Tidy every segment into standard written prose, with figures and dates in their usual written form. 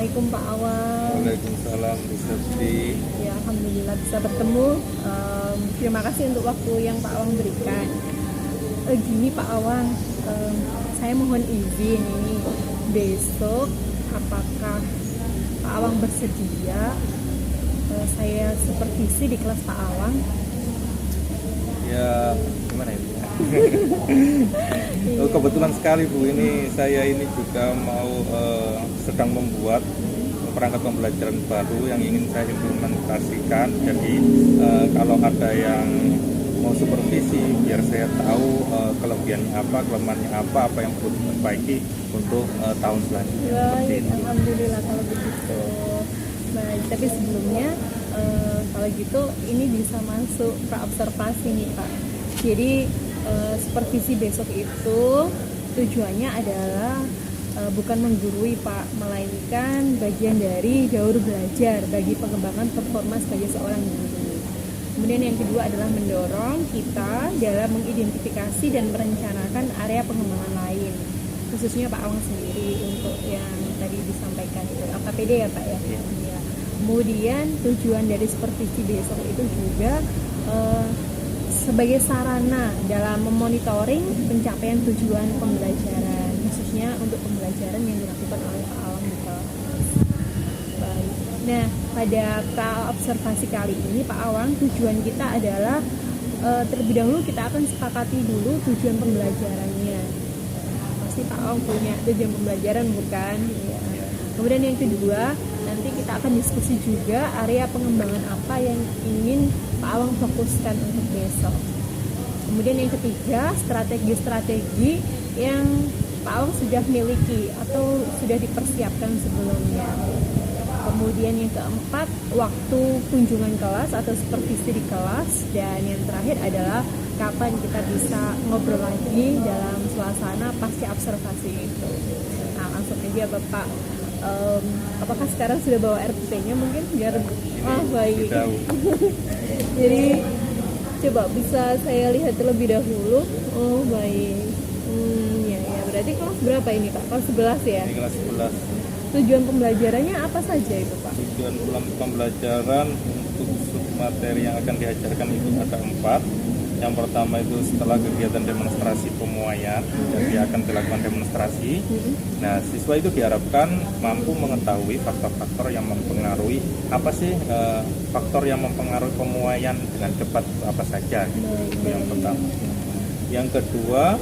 Assalamualaikum Pak Awang. Waalaikumsalam Bu Septi. Ya, alhamdulillah bisa bertemu. Terima kasih untuk waktu yang Pak Awang berikan. Gini Pak Awang, saya mohon izin ini besok, apakah Pak Awang bersedia saya supervisi di kelas Pak Awang? Ya, gimana ya? Kebetulan sekali Bu, ini saya ini juga mau sedang membuat perangkat pembelajaran baru yang ingin saya implementasikan. Jadi kalau ada yang mau supervisi, biar saya tahu kelebihannya apa, kelemahannya apa yang perlu diperbaiki untuk tahun selanjutnya. Baik, alhamdulillah kalau begitu. Baik, tapi sebelumnya kalau gitu ini bisa masuk praobservasi nih Pak. Jadi supervisi besok itu tujuannya adalah bukan menggurui Pak, melainkan bagian dari daur belajar bagi pengembangan performa sebagai seorang guru. Kemudian yang kedua adalah mendorong kita dalam mengidentifikasi dan merencanakan area pengembangan lain, khususnya Pak Awang sendiri untuk yang tadi disampaikan itu LKPD ya Pak ya. Ya. Kemudian tujuan dari supervisi besok itu juga sebagai sarana dalam memonitoring pencapaian tujuan pembelajaran, khususnya untuk pembelajaran yang dilakukan oleh Pak Awang di kelas. Baik. Nah, pada praobservasi kali ini Pak Awang, tujuan kita adalah terlebih dahulu kita akan sepakati dulu tujuan pembelajarannya. Pasti Pak Awang punya tujuan pembelajaran bukan? Ya. Kemudian yang kedua, nanti kita akan diskusi juga area pengembangan apa yang ingin Pak Awang fokuskan untuk besok. Kemudian yang ketiga, strategi-strategi yang Pak Awang sudah miliki atau sudah dipersiapkan sebelumnya. Kemudian yang keempat, waktu kunjungan kelas atau supervisi di kelas. Dan yang terakhir adalah kapan kita bisa ngobrol lagi dalam suasana pasca observasi itu. Nah, langsung aja Bapak. Apakah sekarang sudah bawa RPP-nya mungkin biar baik. Jadi coba bisa saya lihat terlebih dahulu. Oh baik. Ya berarti kelas berapa ini Pak? Kelas 11 ya? Ini kelas 11. Tujuan pembelajarannya apa saja itu Pak? Tujuan pembelajaran untuk materi yang akan diajarkan itu ada 4. Yang pertama itu setelah kegiatan demonstrasi pemuaian, jadi akan dilakukan demonstrasi. Nah, siswa itu diharapkan mampu mengetahui faktor-faktor yang mempengaruhi apa sih faktor yang mempengaruhi pemuaian dengan cepat itu apa saja. Itu yang pertama. Yang kedua,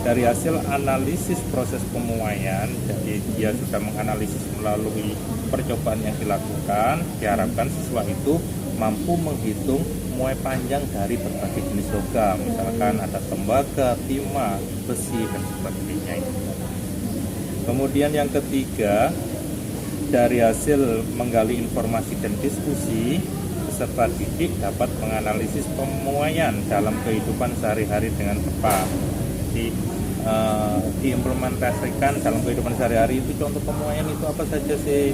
dari hasil analisis proses pemuaian, jadi dia sudah menganalisis melalui percobaan yang dilakukan, diharapkan siswa itu mampu menghitung muai panjang dari berbagai jenis logam, misalkan ada tembaga, timah, besi, dan sebagainya. Kemudian yang ketiga, dari hasil menggali informasi dan diskusi, peserta didik dapat menganalisis pemuaian dalam kehidupan sehari-hari dengan tepat. Jadi diimplementasikan dalam kehidupan sehari-hari itu contoh pemuaian itu apa saja sih?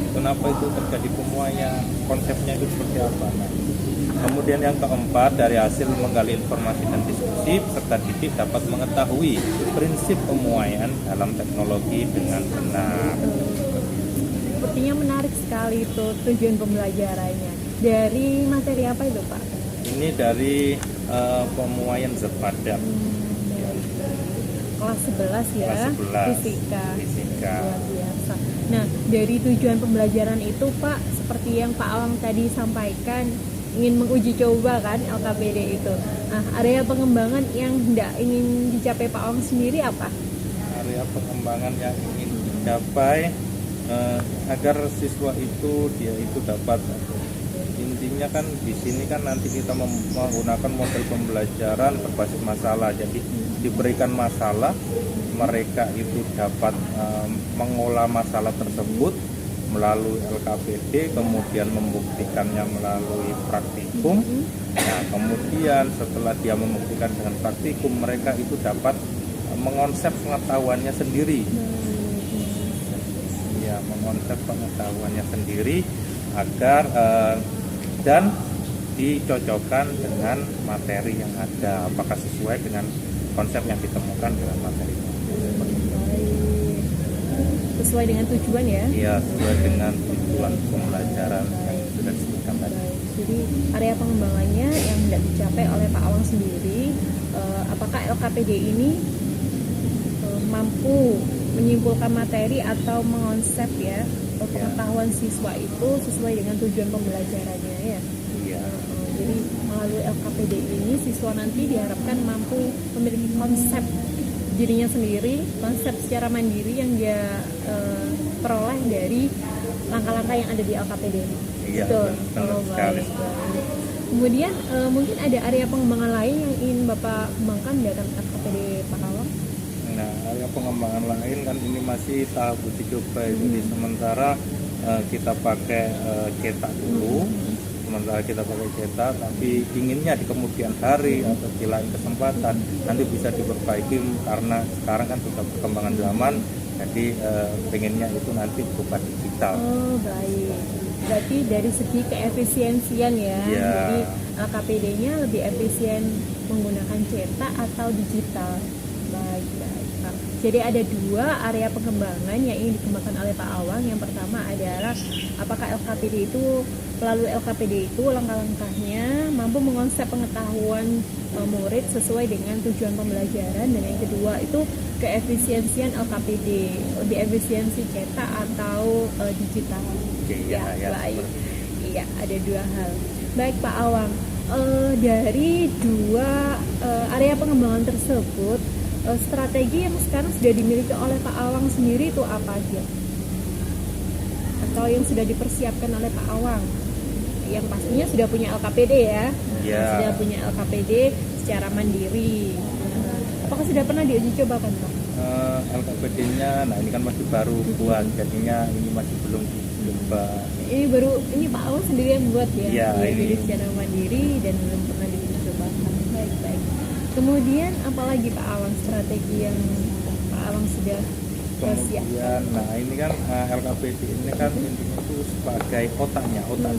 Kenapa itu terjadi pemuaian? Konsepnya itu seperti apa? Nah, kemudian yang keempat, dari hasil menggali informasi dan diskusi, peserta didik dapat mengetahui prinsip pemuaian dalam teknologi dengan benar. Sepertinya menarik sekali itu tujuan pembelajarannya. Dari materi apa itu Pak? Ini dari pemuaian zat padat. Kelas 11 ya, Kelas 11. Fisika. Luar biasa. Nah, dari tujuan pembelajaran itu Pak, seperti yang Pak Awang tadi sampaikan, ingin menguji coba kan LKPD itu. Nah, area pengembangan yang hendak ingin dicapai Pak Awang sendiri apa? Area pengembangan yang ingin dicapai agar siswa itu dia itu dapat, intinya kan di sini kan nanti kita menggunakan model pembelajaran berbasis masalah. Jadi diberikan masalah, mereka itu dapat mengolah masalah tersebut melalui LKPD, kemudian membuktikannya melalui praktikum. Nah, kemudian setelah dia membuktikan dengan praktikum, mereka itu dapat mengonsep pengetahuannya sendiri. Ya, mengonsep pengetahuannya sendiri agar dan dicocokkan dengan materi yang ada, apakah sesuai dengan konsep yang ditemukan dengan materi. sesuai dengan tujuan ya. Iya, sesuai dengan tujuan pembelajaran yang sudah disebutkan tadi. Baik. Jadi area pengembangannya yang tidak dicapai oleh Pak Awang sendiri, apakah LKPD ini mampu menyimpulkan materi atau mengonsep ya pengetahuan siswa itu sesuai dengan tujuan pembelajarannya ya. Iya. Jadi melalui LKPD ini siswa nanti diharapkan mampu memiliki konsep dirinya sendiri, konsep secara mandiri yang dia peroleh dari langkah-langkah yang ada di LKPD. Iya, Betul. benar sekali. Baik. Kemudian mungkin ada area pengembangan lain yang ingin Bapak kembangkan dalam LKPD Pak Awang? Nah, area pengembangan lain kan ini masih tahap uji coba. Jadi sementara kita pakai cetak dulu, sementara kita pakai cetak, tapi inginnya di kemudian hari atau di lain kesempatan nanti bisa diperbaiki karena sekarang kan sudah perkembangan zaman, jadi pengennya itu nanti berupa digital. Oh baik, berarti dari segi keefisiensian ya, jadi LKPD-nya lebih efisien menggunakan cetak atau digital. Baik, baik Pak. Jadi ada dua area pengembangan yang ingin dikembangkan oleh Pak Awang. Yang pertama adalah apakah LKPD itu, melalui LKPD itu langkah-langkahnya mampu mengonsep pengetahuan murid sesuai dengan tujuan pembelajaran, dan yang kedua itu keefisiensian LKPD, lebih efisiensi cetak atau digital. Ya, baik. Iya, ada dua hal. Baik Pak Awang, dari dua area pengembangan tersebut, strategi yang sekarang sudah dimiliki oleh Pak Awang sendiri itu apa aja? Atau yang sudah dipersiapkan oleh Pak Awang? Yang pastinya sudah punya LKPD ya, sudah punya LKPD secara mandiri. Apakah sudah pernah diuji cobakan Pak? LKPD-nya, nah ini kan masih baru buat, jadinya ini masih belum dicoba. Ini Pak Awang sendiri yang buat ya? Iya, jadi secara mandiri dan belum pernah diuji cobakan. Baik. Kemudian apalagi Pak Awang strategi yang Pak Awang sudah siap? Nah ini kan LKPD ini kan intinya itu sebagai otak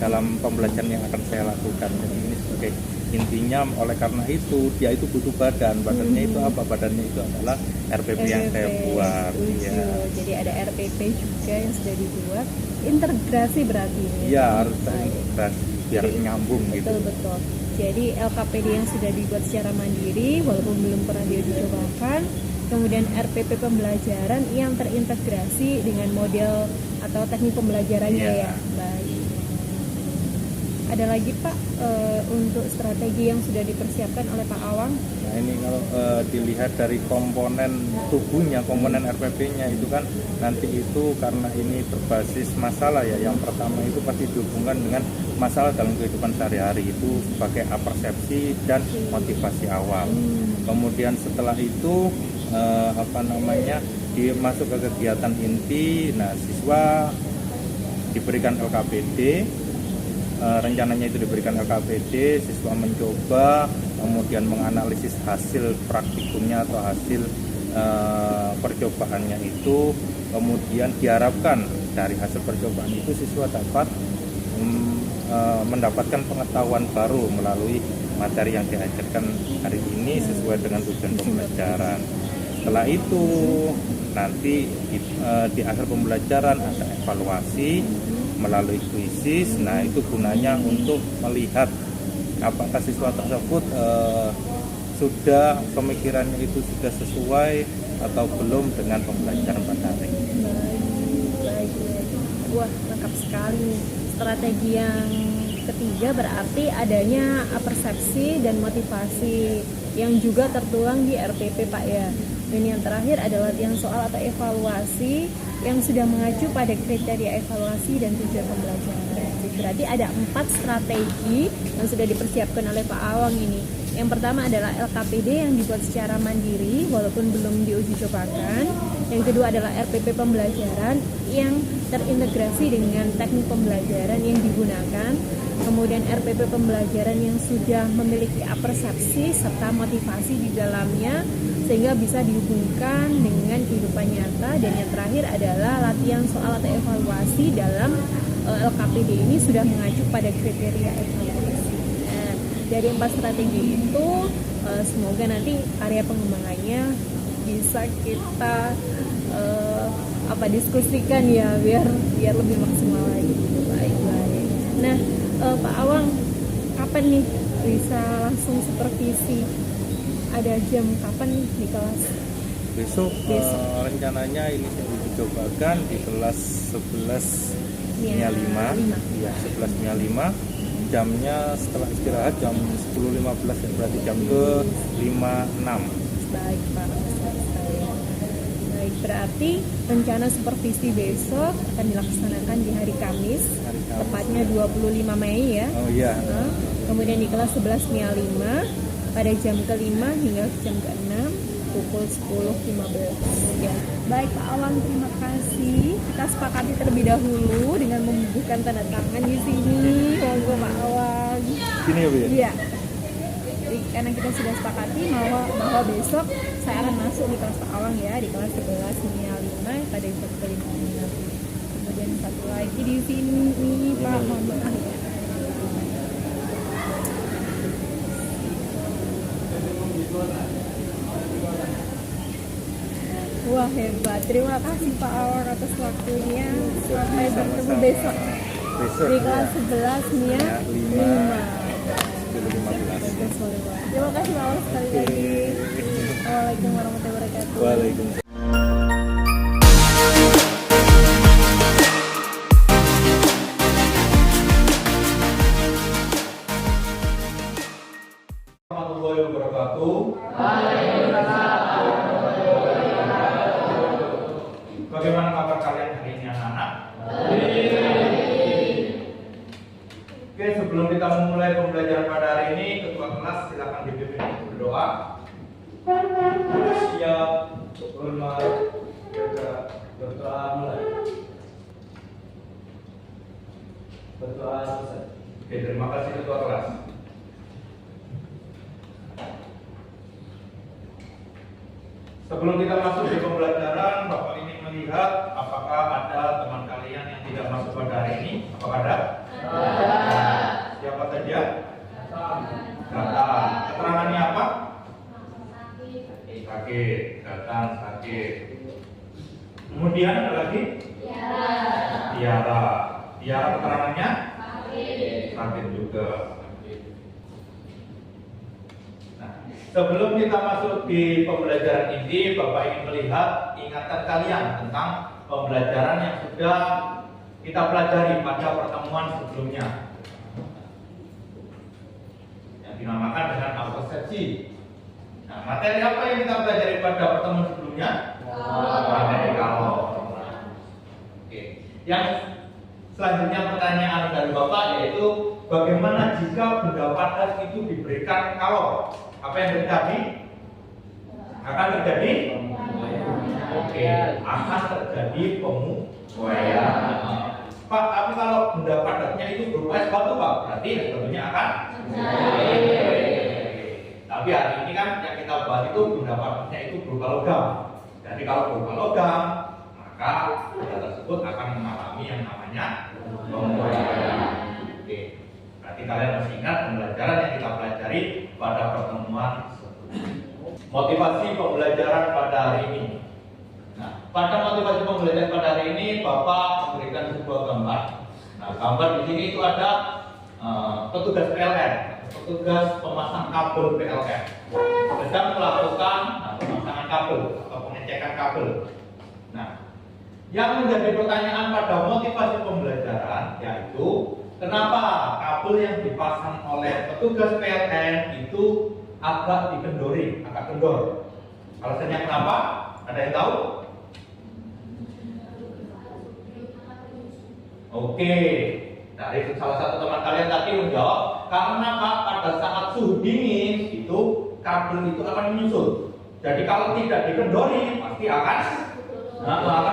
dalam pembelajaran yang akan saya lakukan. Jadi ini sebagai intinya, oleh karena itu dia itu butuh badannya itu apa? Badannya itu adalah RPP yang saya buat. Ya. Jadi ada RPP juga yang sudah dibuat, integrasi berarti ini. Iya, harus terintegrasi biar nyambung gitu. Betul. Jadi LKPD yang sudah dibuat secara mandiri walaupun belum pernah diuji cobakan, kemudian RPP pembelajaran yang terintegrasi dengan model atau teknik pembelajarannya ya. Baik. Ada lagi Pak untuk strategi yang sudah dipersiapkan oleh Pak Awang? Nah ini kalau dilihat dari komponen tubuhnya, komponen RPP-nya itu kan nanti itu karena ini berbasis masalah ya. Yang pertama itu pasti dihubungkan dengan masalah dalam kehidupan sehari-hari, itu sebagai apersepsi dan motivasi awal. Kemudian setelah itu masuk ke kegiatan inti. Nah siswa diberikan LKPD, rencananya itu diberikan LKPD, siswa mencoba, kemudian menganalisis hasil praktikumnya atau hasil percobaannya itu, kemudian diharapkan dari hasil percobaan itu siswa dapat mendapatkan pengetahuan baru melalui materi yang diajarkan hari ini sesuai dengan tujuan pembelajaran. Setelah itu nanti di akhir pembelajaran ada evaluasi melalui kuisis. Nah itu gunanya untuk melihat apakah siswa tersebut sudah pemikirannya itu sudah sesuai atau belum dengan pembelajaran pada hari ini. Baik. Wah, lengkap sekali. Strategi yang ketiga berarti adanya persepsi dan motivasi yang juga tertuang di RPP Pak ya. Dan yang terakhir adalah latihan soal atau evaluasi yang sudah mengacu pada kriteria evaluasi dan tujuan pembelajaran. Berarti ada 4 strategi yang sudah dipersiapkan oleh Pak Awang ini. Yang pertama adalah LKPD yang dibuat secara mandiri walaupun belum diuji cobakan. Yang kedua adalah RPP pembelajaran yang terintegrasi dengan teknik pembelajaran yang digunakan. Kemudian RPP pembelajaran yang sudah memiliki persepsi serta motivasi di dalamnya sehingga bisa dihubungkan dengan kehidupan nyata. Dan yang terakhir adalah latihan soal atau evaluasi dalam LKPD ini sudah mengacu pada kriteria evaluasi. Nah, dari 4 strategi itu semoga nanti area pengembangannya bisa kita diskusikan ya biar lebih maksimal lagi. Baik. Nah, Pak Awang, kapan nih bisa langsung supervisi? Ada jam kapan nih di kelas? Besok. Rencananya ini yang dicobakan di kelas 11.05 ya, 11.05. Jamnya setelah istirahat jam 10.15 ya, berarti jam ke 56. Baik Pak, baik, berarti rencana supervisi besok akan dilaksanakan di hari Kamis, tepatnya 25 Mei ya. Oh iya. Kemudian di kelas 11.05 pada jam ke-5 hingga jam ke-6 pukul 10.15 ya. Baik Pak Awang, terima kasih. Kita sepakati terlebih dahulu dengan membubuhkan tanda tangan di sini. Monggo Pak Awang. Sini ya Bu ya? Iya. Jadi, karena kita sudah sepakati bahwa besok saya akan masuk di kelas Pak Awang ya, di kelas 11.05 pada jam ke-5. Kemudian satu lagi di sini Pak, mohon maaf ya. Wah hebat, terima kasih Pak Awang atas waktunya. Sampai bertemu besok di kelas 11 nya 5. Terima kasih Pak Awang sekali lagi. Assalamualaikum warahmatullahi wabarakatuh. Waalaikumsalam. Warahmatullahi wabarakatuh. Bagaimana kabar kalian hari ini anak-anak? Oke, sebelum kita memulai pembelajaran pada hari ini, ketua kelas silakan dipimpin untuk berdoa. Siap, hormat, berdoa mulai. Berdoa selesai. Oke, terima kasih ketua kelas. Sebelum kita masuk di pembelajaran, Bapak ingin melihat apakah ada teman kalian yang tidak masuk pada hari ini? Apakah ada? Siapa saja? Datang. Keterangannya apa? Sakit. Datang sakit. Kemudian ada lagi? Tiara. Tiara keterangannya? Sakit juga. Sebelum kita masuk di pembelajaran ini, Bapak ingin melihat ingatan kalian tentang pembelajaran yang sudah kita pelajari pada pertemuan sebelumnya, yang dinamakan dengan autosepsi. Nah, materi apa yang kita pelajari pada pertemuan sebelumnya? Materi kalor. Oke. Yang selanjutnya pertanyaan dari Bapak yaitu bagaimana jika benda padat itu diberikan kalor? Apa yang terjadi? Akan terjadi? Oke, akan terjadi pemuaian. Pak, tapi kalau benda padatnya itu berupa es batu, Pak, berarti tentunya akan tapi hari ini kan yang kita bahas itu benda padatnya itu berupa logam. Jadi kalau berupa logam, maka benda tersebut akan mengalami yang namanya pemuaian. Oke. Berarti kalian masih ingat pembelajaran yang kita pelajari pada pertemuan sebelumnya. Motivasi pembelajaran pada hari ini. Nah, pada motivasi pembelajaran pada hari ini, Bapak memberikan sebuah gambar. Nah, gambar di sini itu ada petugas PLN, petugas pemasang kabel PLN, sedang melakukan pemasangan kabel atau pengecekan kabel. Nah, yang menjadi pertanyaan pada motivasi pembelajaran yaitu kenapa kabel yang dipasang oleh petugas PLN itu agak dikendori, agak kendor? Alasannya kenapa? Ada yang tahu? Oke, dari salah satu teman kalian tadi menjawab karena Pak, pada saat suhu dingin itu kabel itu akan menyusut. Jadi kalau tidak dikendori pasti akan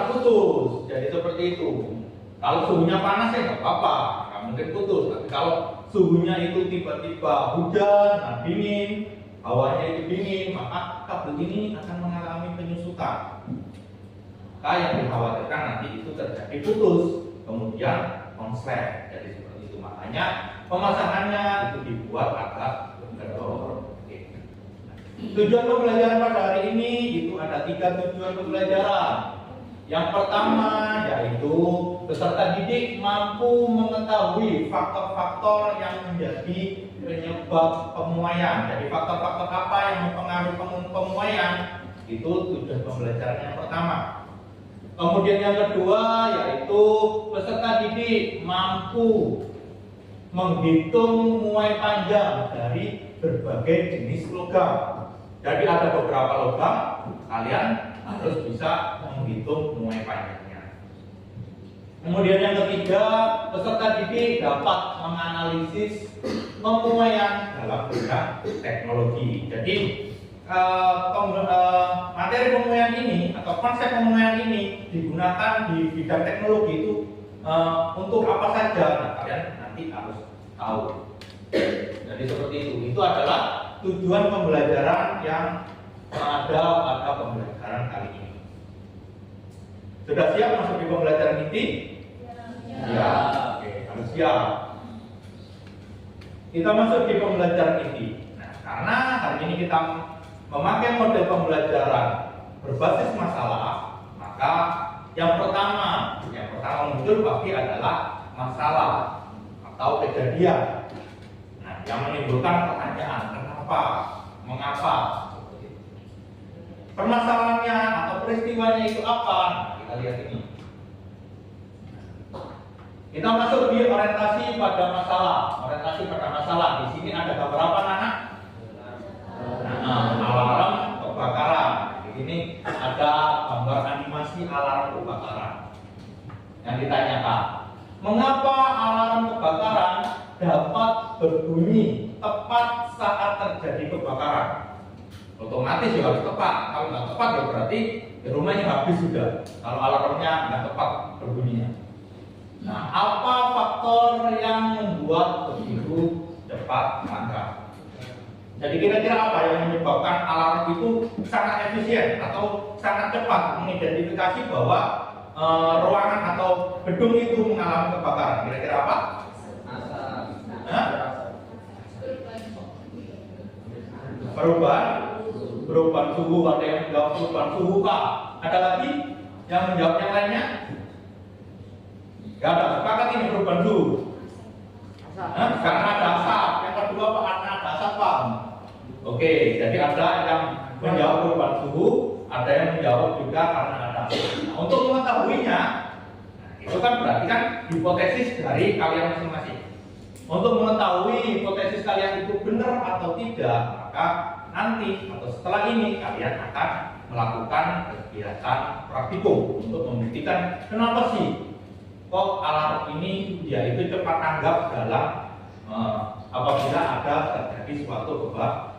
putus. Jadi seperti itu. Kalau suhunya panas ya nggak apa-apa, nggak mungkin putus. Tapi kalau suhunya itu tiba-tiba hujan, dingin, hawanya itu dingin, maka kabel ini akan mengalami penyusutan. Maka yang dikhawatirkan nanti itu terjadi putus, kemudian konslet. Jadi seperti itu. Makanya pemasangannya itu dibuat agak kendor. Tujuan pembelajaran pada hari ini itu ada 3 tujuan pembelajaran. Yang pertama yaitu peserta didik mampu mengetahui faktor-faktor yang menjadi penyebab pemuaian. Jadi faktor-faktor apa yang mempengaruhi pemuaian itu tujuan pembelajaran yang pertama. Kemudian yang kedua yaitu peserta didik mampu menghitung muai panjang dari berbagai jenis logam. Jadi ada beberapa logam, kalian harus bisa menghitung muai panjangnya. Kemudian yang ketiga, peserta didik dapat menganalisis pemuaian dalam bidang teknologi. Jadi materi pemuaian ini atau konsep pemuaian ini digunakan di bidang teknologi itu untuk apa saja? Nah, kalian nanti harus tahu. Jadi seperti itu. Itu adalah tujuan pembelajaran yang ada pada pembelajaran kali ini. Sudah siap masuk di pembelajaran inti? Ya. Oke, harus siap. Kita masuk di pembelajaran inti. Nah, karena hari ini kita memakai model pembelajaran berbasis masalah, maka yang pertama muncul pasti adalah masalah atau kejadian. Nah, yang menimbulkan pertanyaan, kenapa, mengapa? Permasalahannya atau peristiwanya itu apa? Nah, kita lihat ini. Kita masuk di orientasi pada masalah. Orientasi pada masalah. Di sini ada gambar apa, Nana? Alarm kebakaran. Di sini ada gambar animasi alarm kebakaran. Yang ditanyakan, mengapa alarm kebakaran dapat berbunyi tepat saat terjadi kebakaran? Otomatis ya harus tepat. Kalau nggak tepat ya berarti di rumahnya habis sudah. Kalau alarmnya nggak tepat berbunyinya. Nah, apa faktor yang membuat begitu cepat mangkrak? Jadi kira-kira apa yang menyebabkan alarm itu sangat efisien atau sangat cepat mengidentifikasi bahwa ruangan atau gedung itu mengalami kebakaran? Kira-kira apa? Perubahan suhu. Ada yang menjawab perubahan suhu Pak. Ada lagi yang menjawab yang lainnya? Gak ada. Sepakat ini perubahan suhu. Karena ada asap. Yang kedua Pak, karena ada asap Pak. Oke, jadi ada yang menjawab perubahan suhu, ada yang menjawab juga karena ada asap. Nah, untuk mengetahuinya, itu kan berarti kan hipotesis dari kalian masing-masing. Untuk mengetahui hipotesis kalian itu benar atau tidak, maka nanti atau setelah ini kalian akan melakukan kegiatan praktikum untuk membuktikan kenapa sih kok alarm ini dia itu cepat tanggap dalam apabila ada terjadi suatu kebakaran.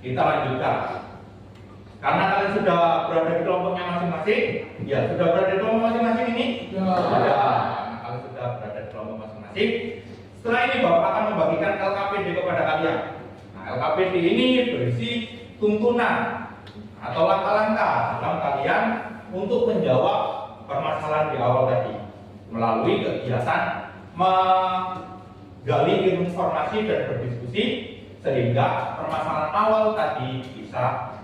Kita lanjutkan. Karena kalian sudah berada di kelompoknya masing-masing, ya sudah berada di kelompok masing-masing ini? Ya. Kalau sudah berada di kelompok masing-masing, setelah ini Bapak akan membagikan LKPD kepada kalian. Nah, LKPD ini berisi tuntunan atau langkah-langkah dalam kalian untuk menjawab permasalahan di awal tadi melalui kegiatan menggali informasi dan berdiskusi sehingga permasalahan awal tadi bisa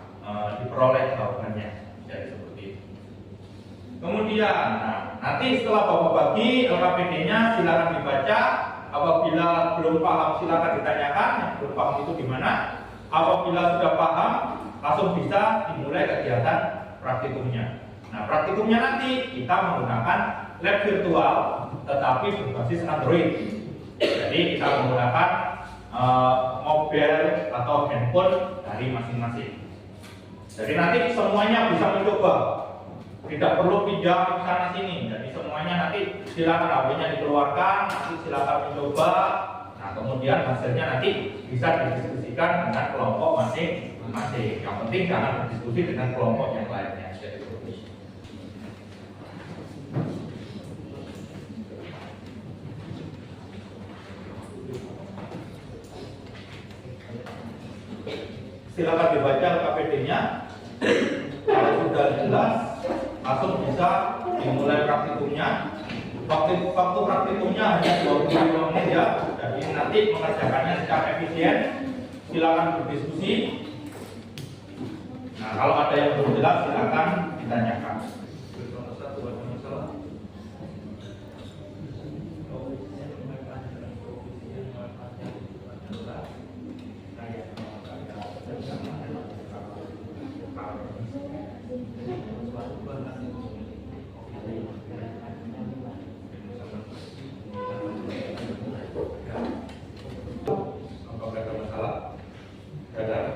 diperoleh jawabannya. Jadi seperti itu. Kemudian, nanti setelah Bapak bagi LKPD-nya silakan dibaca. Apabila belum paham silakan ditanyakan. Yang belum paham itu gimana? Apabila sudah paham, langsung bisa dimulai kegiatan praktikumnya. Nah, praktikumnya nanti kita menggunakan lab virtual, tetapi berbasis Android. Jadi kita menggunakan mobil atau handphone dari masing-masing. Jadi nanti semuanya bisa mencoba, tidak perlu pinjam sana sini. Jadi semuanya nanti silakan HP-nya dikeluarkan, nanti silakan mencoba. Nah, kemudian hasilnya nanti bisa didiskusikan dengan kelompok masing-masing. Yang penting jangan berdiskusi dengan kelompok yang lainnya. Jadi seperti itu. Silakan dibaca KPD-nya. Kalau sudah jelas, langsung bisa dimulai praktikumnya. Waktu praktikumnya hanya 25 menit ya. Jadi nanti mengerjakannya secara efisien. Silakan berdiskusi. Nah, Nah, kalau ada yang belum jelas silakan ditanyakan. Apakah ada masalah? Tidak ada.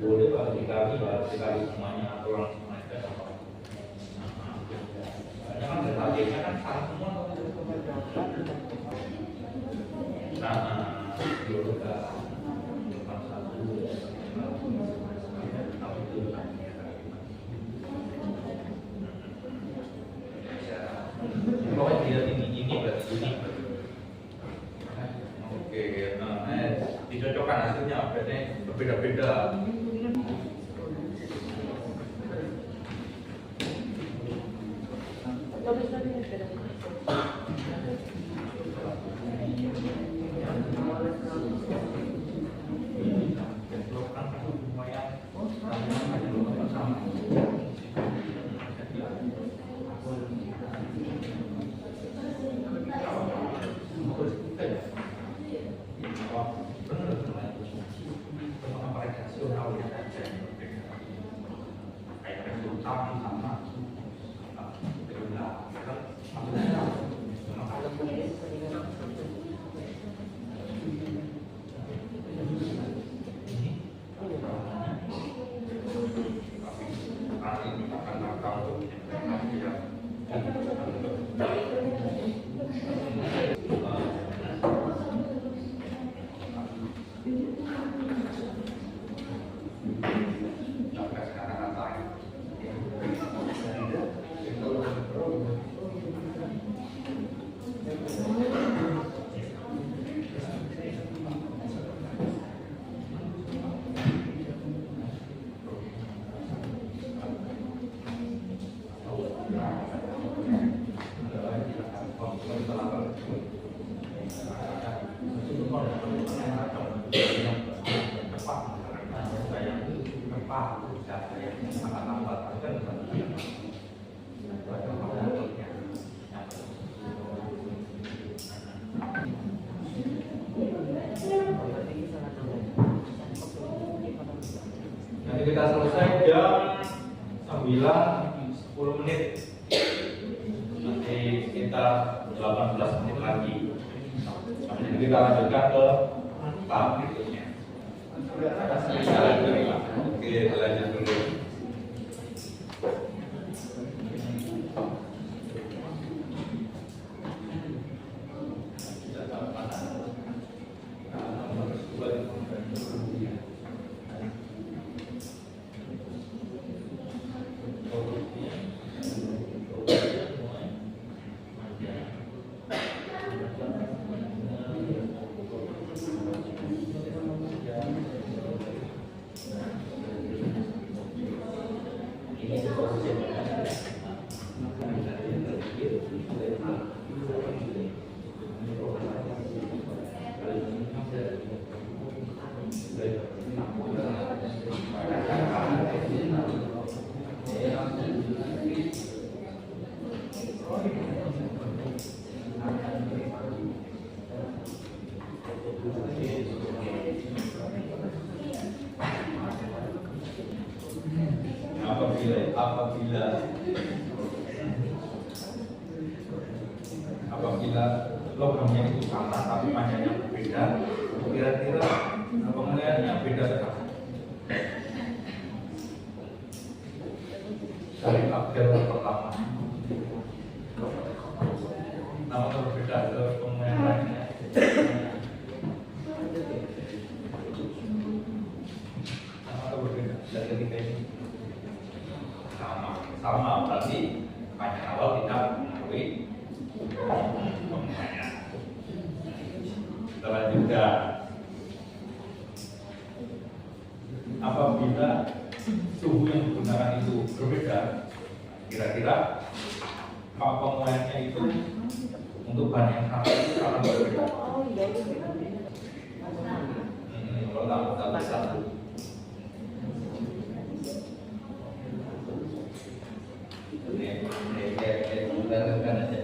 Boleh bagi kami semuanya atau langsung aja. Jangan bertanya kan salah semua. Nah, dulu pokoknya dia ini berarti ini. Oke, nah, dicocokkan hasilnya berarti berbeda-beda. Nanti kita selesai jam 9.10 menit. Nanti sekitar 18 menit lagi. Nanti kita lanjutkan ke tahap berikutnya. Oke, lanjut dulu. Apabila logamnya itu sama tapi panjangnya berbeda, kira-kira pemilihannya beda sekali. Dari tabel pertama, nama berbeda ke pemilihan lainnya. Nama berbeda dari ketika ini sama berarti panjang awal tidak mengakui pemilihannya. Selanjutnya, apabila suhu yang digunakan itu berbeda, kira-kira kalau pemuaiannya itu untuk bahan yang sama itu akan berbeda. Kalau tambah satu. Ini bukan aja.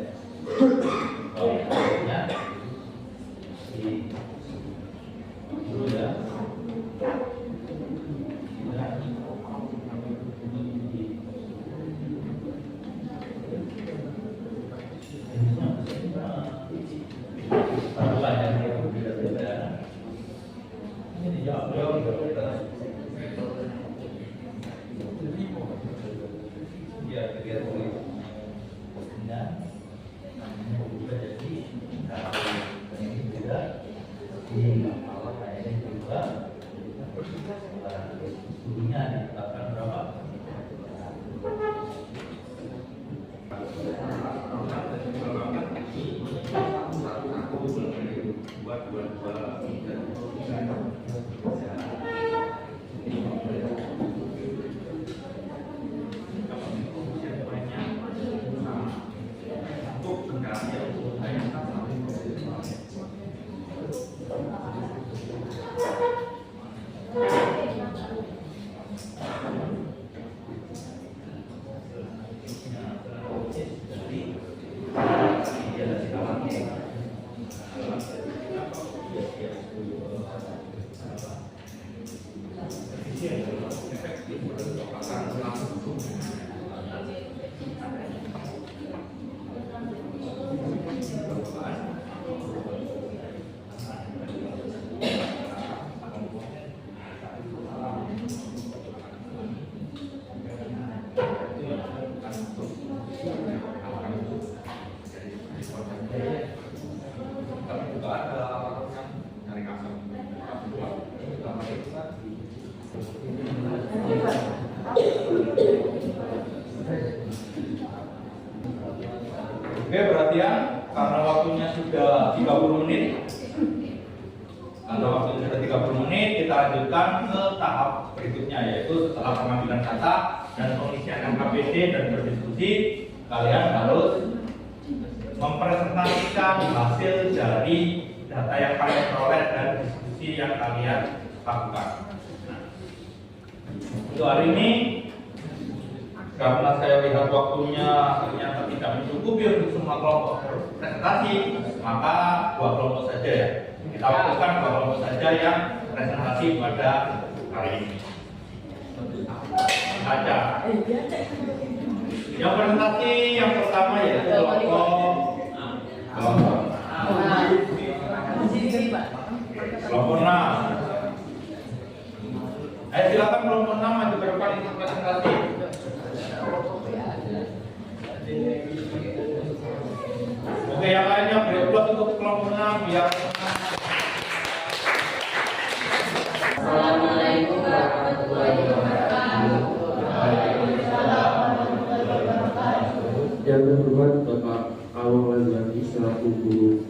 Oke, perhatian, karena waktunya sudah 30 menit. Karena waktunya sudah 30 menit, kita lanjutkan ke tahap berikutnya, yaitu setelah pengambilan data dan pengisian NKPD dan berdiskusi, kalian harus mempresentasikan hasil dari data yang kalian peroleh dan diskusi yang kalian lakukan. Untuk hari ini, karena saya lihat waktunya ternyata tidak mencukupi untuk semua kelompok presentasi, maka 2 kelompok saja ya. Kita lakukan 2 kelompok saja yang presentasi pada hari ini. Saja. Yang presentasi yang pertama yaitu kelompok 6. Silakan kelompok 6 maju ke depan untuk presentasi. Oke, yang lainnya beri aplaus untuk kelompok 6 biar. Assalamualaikum warahmatullahi wabarakatuh. Yang terhormat Bapak Awang Lazwani selaku guru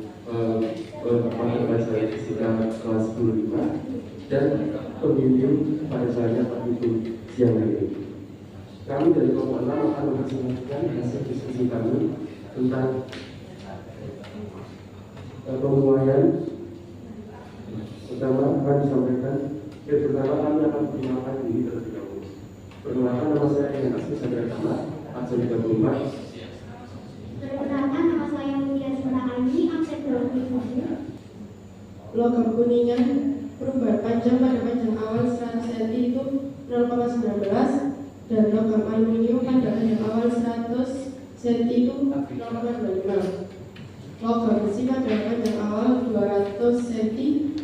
mata bahasa fisika kelas 25 dan pembimbing pada saya pagi siang hari ini. Kami dari kelompok 6 akan mempresentasikan hasil diskusi kami tentang pemuaian. Pertama akan disampaikan. Pertama kami akan perkenalkan diri terlebih dahulu. Perkenalkan, nama saya dengan asli Sadar Ahmad, absen 34. Perkenalkan, nama saya Mulia Sinta Aini, absen 27. Logam kuningan perubahan panjang pada panjang awal 100 cm itu 0,19 dan logam aluminium pada panjang awal 100 cm itu 0,25. Logam besi pada panjang awal 200 cm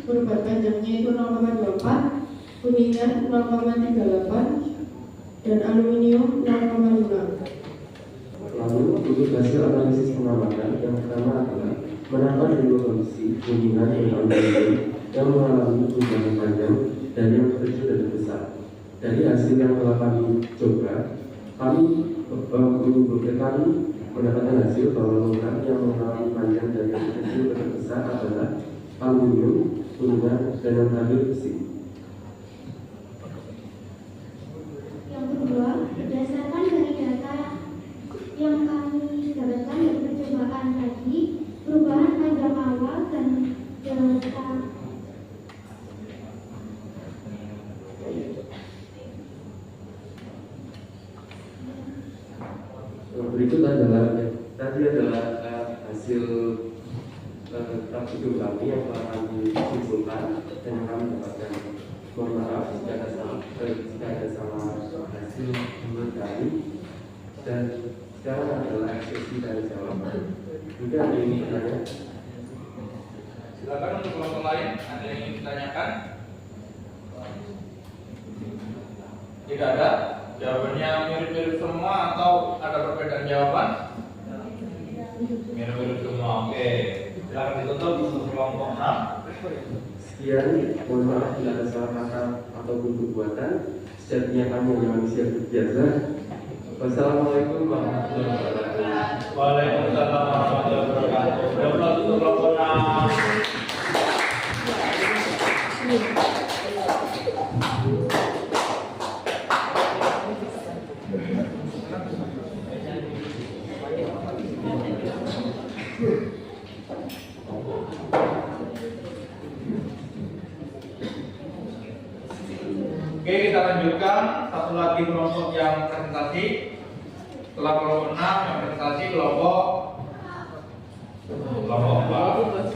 perubahan panjangnya itu 0,24, kuningan 0,38 dan aluminium 0,5. Lalu untuk hasil analisis pengamatan yang pertama adalah menambah dua kondisi kuningan dan aluminium yang mengalami tunjangan panjang dan yang kecil dan besar. Dari hasil yang telah kami coba, kami mendapatkan hasil bahwa logam yang mengalami panjang dari yang kecil dan besar adalah aluminium, kuningan, dan yang terakhir besi. Berikut adalah hasil praktikum kami yang telah kami kumpulkan dan yang kami dapatkan. Mohon maaf jika ada salah hasil menurut kami. Dan sekarang adalah sesi tanya jawab. Mungkin ada yang ingin bertanya? Silakan untuk kelompok lain, ada yang ingin ditanyakan? Tidak ada? Jawabannya mirip-mirip semua atau ada perbedaan jawaban? Mirip-mirip semua, oke. Silakan ditutup untuk kelompok 6. Sekian, mohon maaf bila ada salah kata ataupun perbuatan. Sejatinya kami hanya manusia berjasa. Wassalamualaikum warahmatullahi wabarakatuh. Waalaikumsalam warahmatullahi wabarakatuh. Sudah pernah tutup kelompok 6. Oke, kita lanjutkan satu lagi kelompok yang presentasi. Setelah kelompok 6 yang presentasi kelompok 4.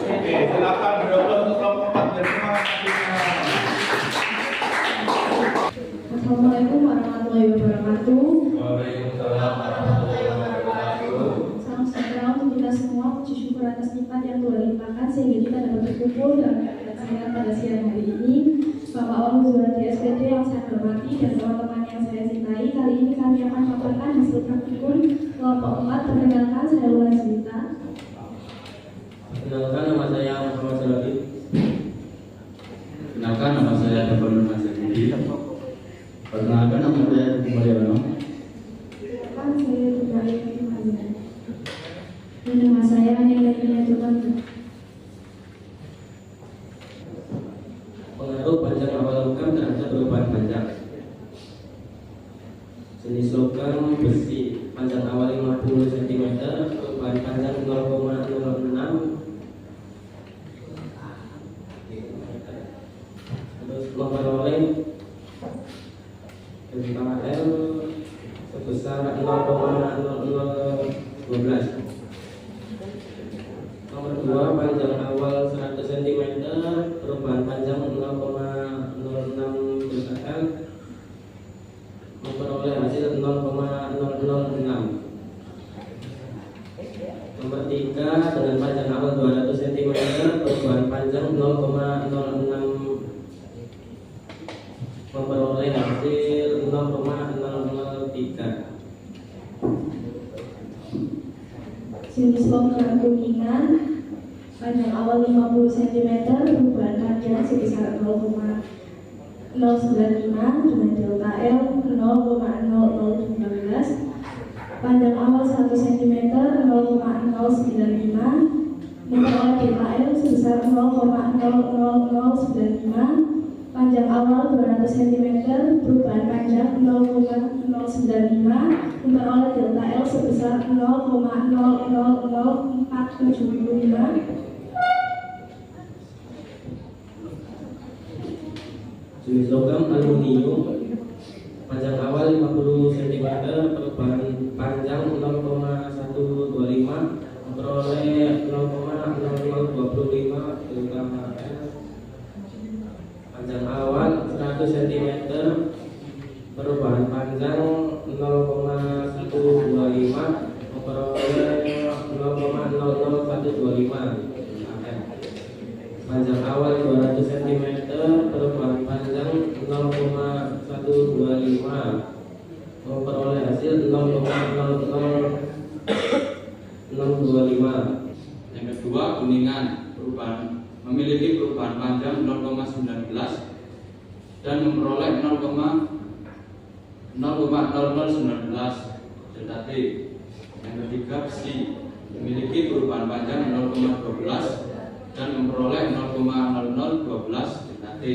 Oke, silakan berdua untuk kelompok 4 dan semangat nantinya. Assalamualaikum warahmatullahi wabarakatuh. Waalaikumsalam warahmatullahi wabarakatuh. Salam sejahtera untuk kita semua. Puji syukur atas nikmat yang Tuhan limpahkan sehingga kita dapat berkumpul dalam keadaan sehat pada siang hari ini. Bapak Wali di SPD yang saya hormati dan teman-teman yang saya cintai, kali ini kami akan memaparkan hasil praktikum kelompok 4. Perkenalkan, saya Wulan Juwita. Perkenalkan, nama saya Muhammad Salafi. Perkenalkan, nama saya Dr. Nasir. Perkenalkan, nama saya Kumaryono. Perkenalkan, saya Tugai Kumaryono. Dan nama saya Anila Tuhan. Pengaruh panjang awal logam terhadap perubahan panjang. Jenis logam besi panjang awal 50 cm, perubahan panjang 0,06. Terus memperoleh KL sebesar 0,0012. Nomor 2, panjang awal 100 cm, perubahan panjang 0,06 km, memperoleh hasil 0,006. Nomor 3, dengan panjang awal 200 cm, perubahan panjang 0,06, memperoleh hasil 0,003. Jenis logam kuningan panjang awal 50 cm, perubahan panjang sebesar 0,095 dengan delta L 0,0013. Panjang awal 1 cm 0,095, memperoleh delta L sebesar 0,00095. Panjang awal 200 cm, perubahan panjang 0,095, memperoleh delta L sebesar 0,000475. Jenis logam aluminium panjang awal 50 cm, perubahan panjang 0,125, memperoleh 0,0025 delta L. Panjang awal 100 cm, perubahan panjang 0,125, memperoleh 0,00125. Panjang awal 200 cm, perubahan panjang 0,125, memperoleh hasil 0,00625. Yang kedua, kuningan memiliki perubahan panjang 0,19 dan memperoleh 0,0019 delta T. Yang ketiga, besi memiliki perubahan panjang 0,12 dan memperoleh 0,0012 delta T.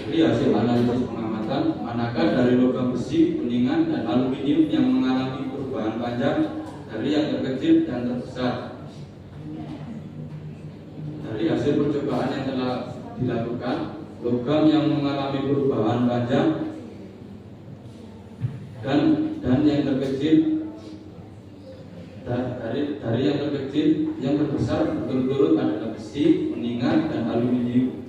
Jadi hasil analisis pengamatan, manakah dari logam besi, kuningan, dan aluminium yang mengalami perubahan panjang dari yang terkecil dan terbesar. Dari hasil percobaan yang telah dilakukan, logam yang mengalami perubahan panjang dan yang terkecil dari yang terkecil yang terbesar berturut-turut adalah besi, kuningan, dan aluminium.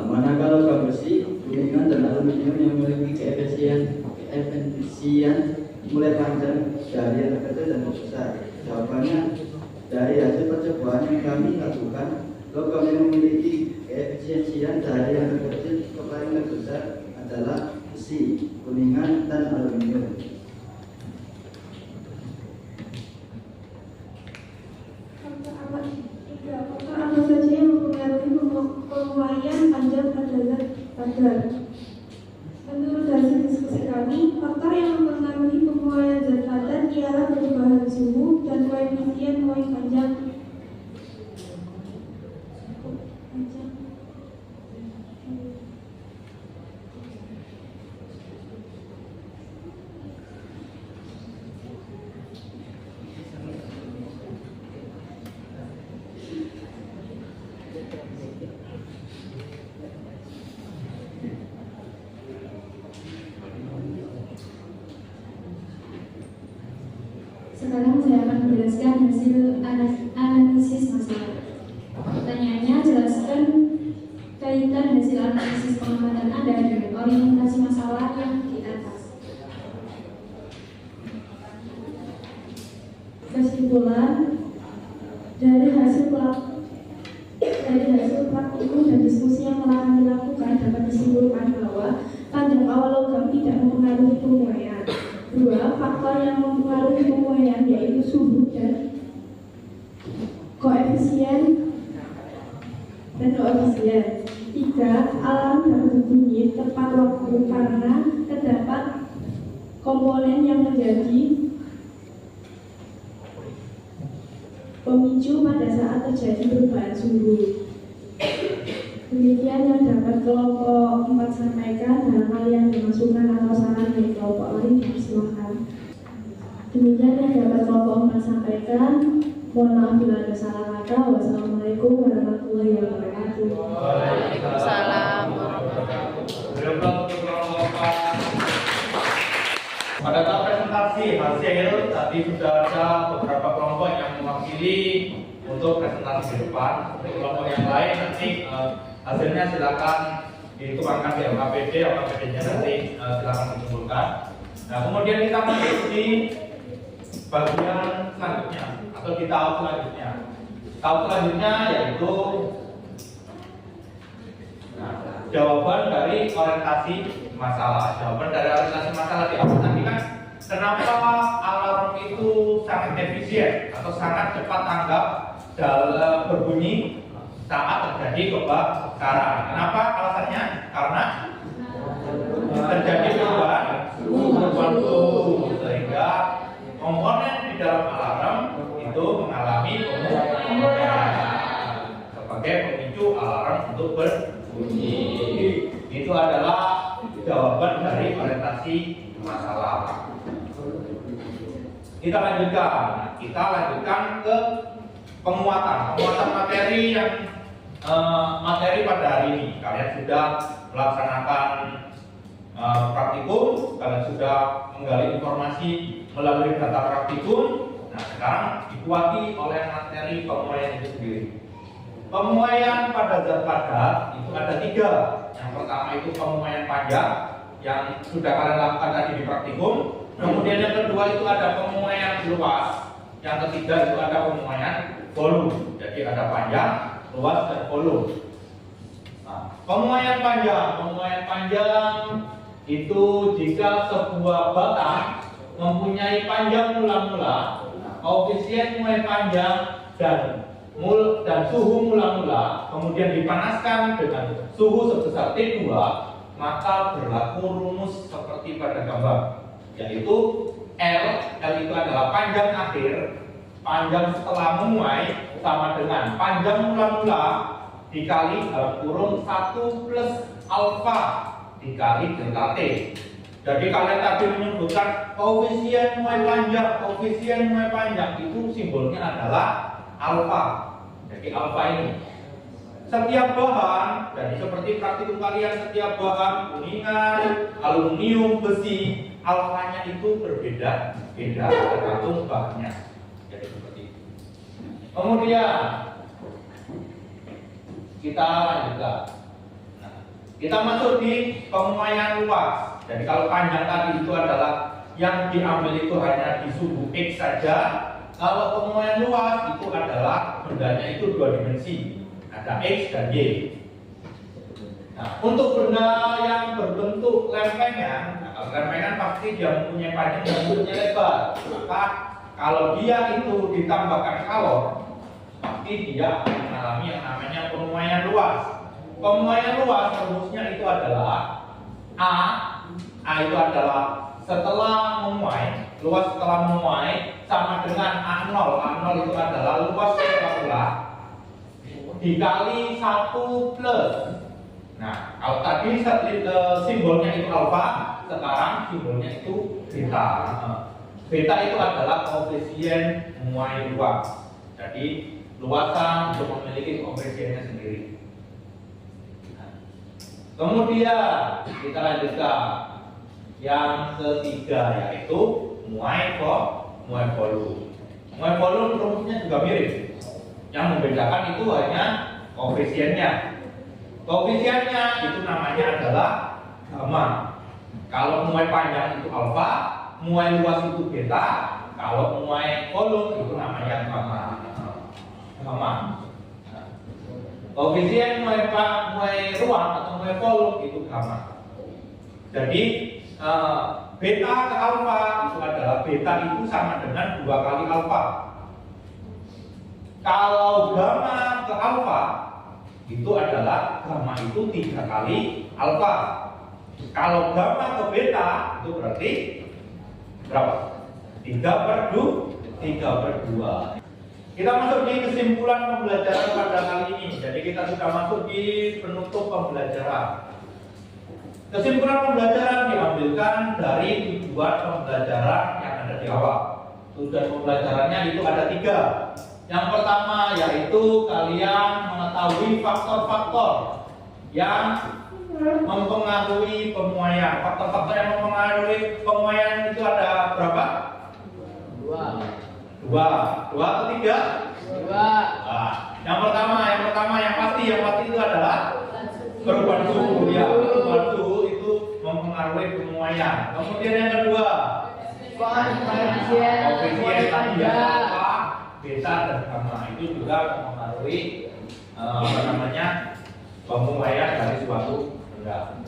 Manakala logam besi, kuningan, dan aluminium yang memiliki keefisien mulai panjang dari yang terkecil dan terbesar. Jawabannya, dari hasil percobaan yang kami lakukan, logam yang memiliki keefisiensian dari yang terkecil ke paling terbesar adalah besi, kuningan, dan aluminium. Faktor apa saja yang mempengaruhi pemuaian panjang pada zat padat? Menurut hasil diskusi kami, faktor yang mempengaruhi pemuaian zat padat ialah perubahan suhu dan koefisien muai panjang. Sekarang saya akan menjelaskan hasil analisis masalah. Pertanyaannya, jelaskan kaitan hasil analisis pengamatan Anda dengan orientasi masalah yang di atas. Kesimpulan dari hasil praktikum dan diskusi yang telah kami lakukan dapat disimpulkan bahwa panjang awal logam tidak mempengaruhi pemuaian. 2. Faktor yang mempengaruhi pemuaian yaitu suhu dan koefisien. 3. Alarm dapat berbunyi tepat waktu karena terdapat komponen yang menjadi pemicu pada saat terjadi perubahan suhu. Demikian yang dapat kelompok 4 sampaikan. Barangkali ada masukan atau saran dari kelompok lain, silakan. Demikian yang dapat kelompok 4 sampaikan. Mohon maaf bila ada salah kata. Wassalamualaikum warahmatullahi wabarakatuh. Waalaikumsalam. Pada tahap presentasi hasil tadi sudah ada beberapa kelompok yang mewakili untuk presentasi ke depan. Untuk kelompok yang lain nanti hasilnya silakan dituangkan di LKPD-nya nanti silakan dikumpulkan. Nah, kemudian kita masuk di bagian selanjutnya atau di tahap selanjutnya. Tahap selanjutnya yaitu jawaban dari orientasi masalah. Jawaban dari orientasi masalah di awal tadi kan, kenapa alarm itu sangat efisien atau sangat cepat tanggap dalam berbunyi saat terjadi kebakaran. Kenapa alasannya? Karena terjadi perubahan suhu sehingga komponen di dalam alarm itu mengalami pemuaian sebagai pemicu alarm untuk berbunyi. Itu adalah jawaban dari orientasi masalah. Kita lanjutkan ke penguatan materi yang materi pada hari ini. Kalian sudah melaksanakan praktikum, kalian sudah menggali informasi melalui data praktikum. Nah, sekarang dikuati oleh materi pemuaian itu sendiri. Pemuaian pada zat padat itu ada 3. Yang pertama itu pemuaian panjang yang sudah kalian lakukan tadi di praktikum. Kemudian yang kedua itu ada pemuaian luas. Yang ketiga itu ada pemuaian volume. Jadi ada panjang, luas, dan volume. Nah, pemuaian panjang itu jika sebuah batang mempunyai panjang mula-mula, koefisien muai panjang dan suhu mula-mula, kemudian dipanaskan dengan suhu sebesar T2, maka berlaku rumus seperti pada gambar, yaitu L itu adalah panjang akhir, panjang setelah memuai sama dengan panjang mula-mula dikali dalam kurung 1 plus alfa dikali delta T. Jadi kalian tadi menyebutkan koefisien muai panjang itu simbolnya adalah alfa. Jadi alfa ini setiap bahan, jadi seperti praktikum kalian, setiap bahan kuningan, aluminium, besi, alfanya itu berbeda tergantung bahannya. Jadi seperti itu. Kemudian kita lanjutkan. Nah, kita masuk di pemuaian luas. Jadi kalau panjang tadi itu adalah yang diambil itu hanya di sumbu X saja. Kalau pemuaian luas itu adalah bendanya itu dua dimensi, ada X dan Y. Nah, untuk benda yang berbentuk lempengan, kalau lempengan pasti dia mempunyai panjang dan mempunyai lebar. Maka kalau dia itu ditambahkan kalor, pasti dia akan mengalami yang namanya pemuaian luas. Pemuaian luas rumusnya itu adalah A itu adalah setelah memuai, luas setelah memuai sama dengan A0. A0 itu adalah luas setelah dikali 1 plus. Nah, kalau tadi simbolnya itu alfa, sekarang simbolnya itu beta. Beta itu adalah koefisien memuai luas. Jadi luasan untuk memiliki koefisiennya sendiri. Kemudian kita lanjutkan yang ketiga, yaitu muai volume. Muai volume rumusnya juga mirip. Yang membedakan itu hanya koefisiennya. Koefisiennya itu namanya adalah gamma. Kalau muai panjang itu alfa, muai luas itu beta. Kalau muai volume itu namanya gamma. Koefisien muai ruang atau muai volume itu gamma. Jadi beta ke alfa itu adalah beta itu sama dengan 2 kali alfa. Kalau gamma ke alfa itu adalah gamma itu 3 kali alfa. Kalau gamma ke beta itu berarti berapa? 3/2. Kita masuk di kesimpulan pembelajaran pada kali ini. Jadi kita sudah masuk di penutup pembelajaran. Kesimpulan pembelajaran diambilkan dari tujuan pembelajaran yang ada di awal. Tujuan pembelajarannya itu ada 3. Yang pertama yaitu kalian mengetahui faktor-faktor yang mempengaruhi pemuaian. Faktor-faktor yang mempengaruhi pemuaian itu ada berapa? 2 atau 3? 2. Nah, yang pertama yang pasti itu adalah perubahan suhu. Ya, perubahan suhu itu mempengaruhi pemuaian. Kemudian yang kedua, koefisien tadi ya, alfa, beta dan gamma itu juga mempengaruhi pemuaian dari suatu benda.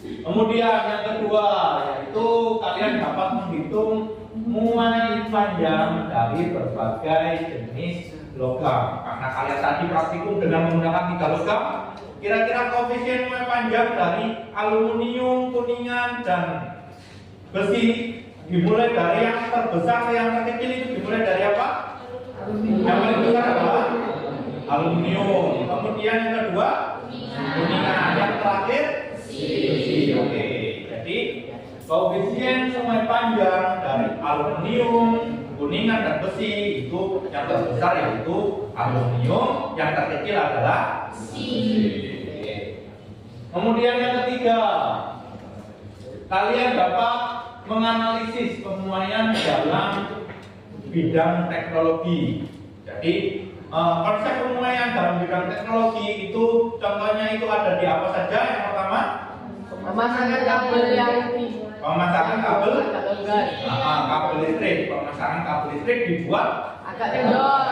Kemudian yang kedua yaitu kalian dapat menghitung muai panjang dari berbagai jenis logam. Karena kalian tadi praktikum dengan menggunakan 3 logam, kira-kira koefisien muai panjang dari aluminium, kuningan, dan besi dimulai dari yang terbesar ke yang terkecil itu dimulai dari apa? Yang paling besar adalah aluminium. Kemudian yang kedua kuningan, yang terakhir besi. Oke, jadi koefisien muai panjang dari aluminium, kuningan, dan besi itu yang terbesar yaitu aluminium, yang terkecil adalah besi. Kemudian yang ketiga, kalian dapat menganalisis pemuaian dalam bidang teknologi. Jadi konsep pemuaian dalam bidang teknologi itu contohnya itu ada di apa saja? Yang pertama, pemasangan kabel yang pemasangan kabel listrik. Pemasangan kabel listrik dibuat agak kendor.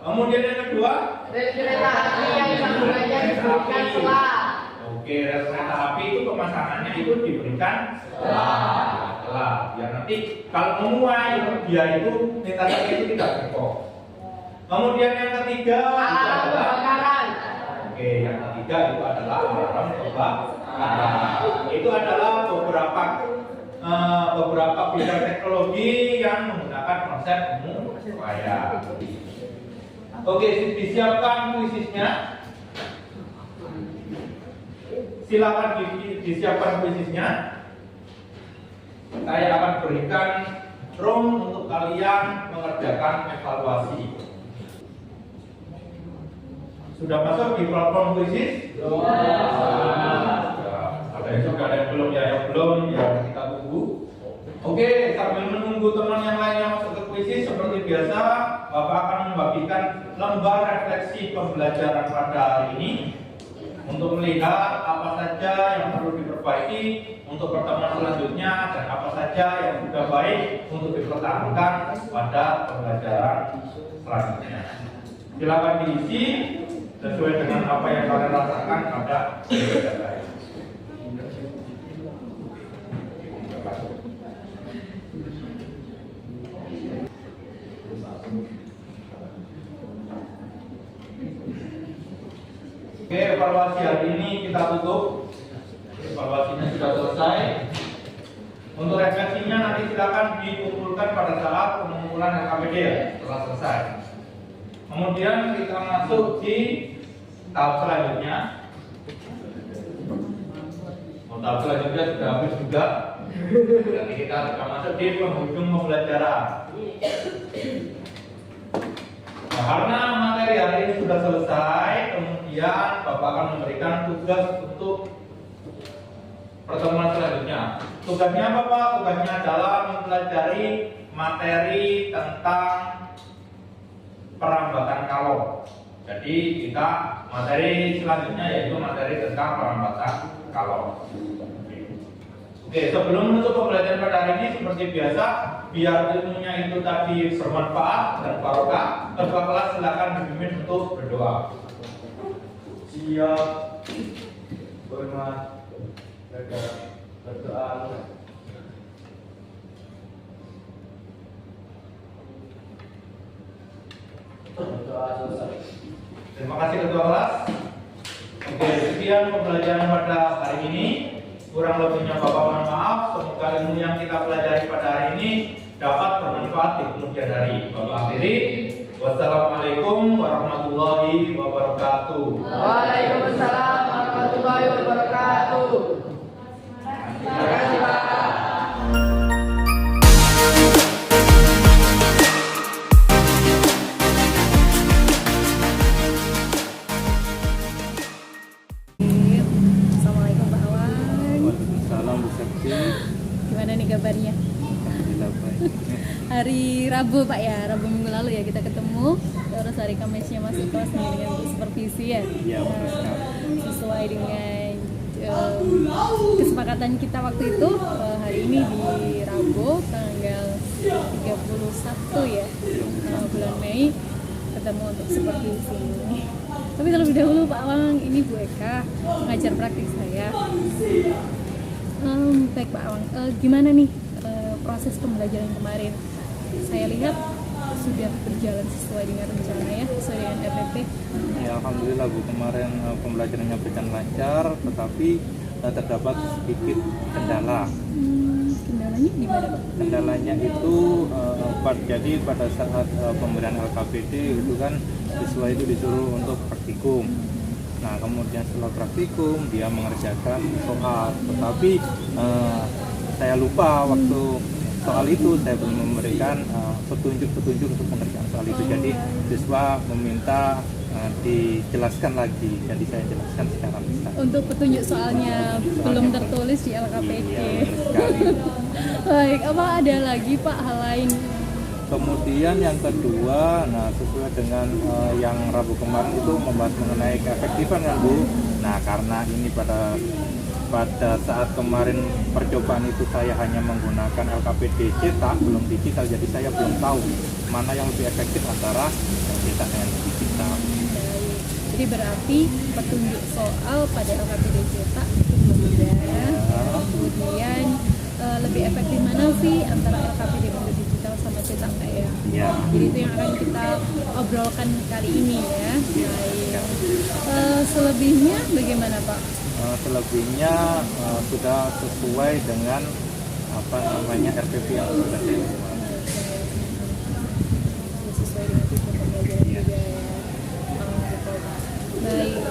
Kemudian yang kedua, rel kereta api yang sambungannya diberikan selah. Oke, rel kereta api itu pemasangannya itu diberikan selah. Ya nanti kalau memuai dia itu netralnya itu tidak berkok. Kemudian yang ketiga alarm kebakaran. Oke, yang ketiga itu adalah alarm kebakaran. Itu adalah beberapa bidang teknologi yang menggunakan konsep pemuaian. Oke, disiapkan kuisisnya. silakan disiapkan kuisisnya. Saya akan berikan room untuk kalian mengerjakan evaluasi. Sudah masuk di platform kuisis? Ada yang sudah, ada yang belum ya, yang belum ya kita tunggu. Oke, sambil menunggu teman yang lainnya masuk ke kuisis, seperti biasa Bapak akan membagikan lembar refleksi pembelajaran pada hari ini untuk melihat apa saja yang perlu diperbaiki untuk pertemuan selanjutnya dan apa saja yang sudah baik untuk dipertahankan pada pembelajaran selanjutnya. Silakan diisi sesuai dengan apa yang kalian rasakan pada pembelajaran. Oke, evaluasi hari ini kita tutup. Evaluasinya sudah selesai. Untuk refleksinya nanti silakan dikumpulkan pada saat pengumpulan LKPD ya, setelah selesai. Kemudian kita masuk di tahap selanjutnya. Tahap selanjutnya sudah habis juga. Jadi kita sudah masuk di penghujung pembelajaran. Nah, karena materi hari ini sudah selesai, kemudian Bapak akan memberikan tugas untuk pertemuan selanjutnya. Tugasnya apa Pak? Tugasnya adalah mempelajari materi tentang perambatan kalor. Jadi kita materi selanjutnya yaitu materi tentang perambatan kalor. Oke, sebelum menutup pembelajaran pada hari ini seperti biasa, biar ilmunya itu tadi bermanfaat dan barokah, ketua kelas silakan dipimpin untuk berdoa. Siap. Hormat. Berdoa. Terima kasih ketua kelas. Oke, sekian pembelajaran pada hari ini. Kurang lebihnya Bapak mohon maaf. Semoga ilmu yang kita pelajari pada hari ini dapat bermanfaat di kemudian hari. Bapak akhiri. Wassalamualaikum warahmatullahi wabarakatuh. Waalaikumsalam warahmatullahi wabarakatuh. Terima kasih Pak. Assalamualaikum Pak Awang. Waalaikumsalam Bu Sakti. Gimana nih kabarnya? Alhamdulillah baik. Hari Rabu Pak ya, Rabu minggu lalu ya kita ketemu. Terus hari Kamisnya masuk kelas nih dengan supervisi ya. Iya, betul sekali. Sesuai dengan kesepakatan kita waktu itu, hari ini di Rabu tanggal 31 ya, bulan Mei ketemu untuk supervisi. Tapi terlebih dahulu Pak Awang, ini Bu Eka, pengajar praktik saya. Baik Pak Awang, gimana nih proses pembelajaran kemarin? Saya lihat sudah berjalan sesuai dengan rencana ya, sesuai dengan RPP. Ya, alhamdulillah Bu, kemarin pembelajarannya berjalan lancar, tetapi terdapat sedikit kendala. Kendalanya di mana Pak? Kendalanya itu jadi pada saat pemberian LKPD itu kan siswa itu disuruh untuk praktikum. Nah, kemudian setelah praktikum dia mengerjakan soal, tetapi saya lupa waktu soal itu saya belum memberikan petunjuk-petunjuk untuk pengerjaan soal itu. Jadi siswa meminta dijelaskan lagi, jadi saya jelaskan secara besar. Untuk petunjuk soalnya belum tertulis di LKPD. Iya, sekali. Baik, apa ada lagi Pak hal lain? Kemudian yang kedua, nah sesuai dengan yang Rabu kemarin itu membahas mengenai keefektifan kan Bu. Nah, karena ini pada saat kemarin percobaan itu saya hanya menggunakan LKPD cetak, belum digital, jadi saya belum tahu mana yang lebih efektif antara cetak dan digital. Jadi berarti petunjuk soal pada LKPD cetak itu berbeda. Kemudian lebih efektif mana sih antara LKPD bentuk digital sama cetak ya? Ya. Jadi itu yang akan kita obrolkan kali ini ya. Baik. Selebihnya bagaimana Pak? Selebihnya sudah sesuai dengan RPP yang sudah saya buat. Sesuai dengan tipe pembelajaran juga ya. Baik.